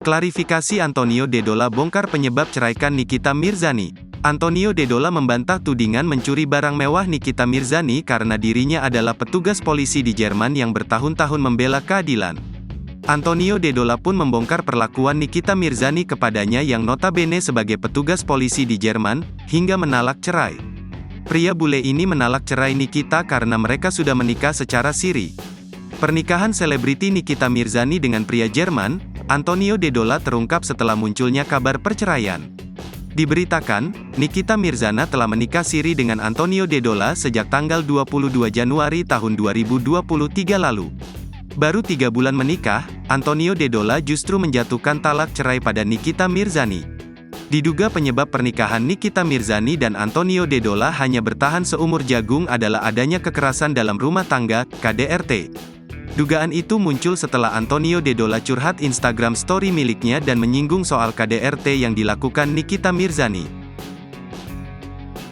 Klarifikasi Antonio Dedola bongkar penyebab ceraikan Nikita Mirzani. Antonio Dedola membantah tudingan mencuri barang mewah Nikita Mirzani karena dirinya adalah petugas polisi di Jerman yang bertahun-tahun membela keadilan. Antonio Dedola pun membongkar perlakuan Nikita Mirzani kepadanya yang notabene sebagai petugas polisi di Jerman, hingga menalak cerai. Pria bule ini menalak cerai Nikita karena mereka sudah menikah secara siri. Pernikahan selebriti Nikita Mirzani dengan pria Jerman, Antonio Dedola terungkap setelah munculnya kabar perceraian. Diberitakan, Nikita Mirzani telah menikah siri dengan Antonio Dedola sejak tanggal 22 Januari tahun 2023 lalu. Baru 3 bulan menikah, Antonio Dedola justru menjatuhkan talak cerai pada Nikita Mirzani. Diduga penyebab pernikahan Nikita Mirzani dan Antonio Dedola hanya bertahan seumur jagung adalah adanya kekerasan dalam rumah tangga, KDRT. Dugaan itu muncul setelah Antonio Dedola curhat Instagram story miliknya dan menyinggung soal KDRT yang dilakukan Nikita Mirzani.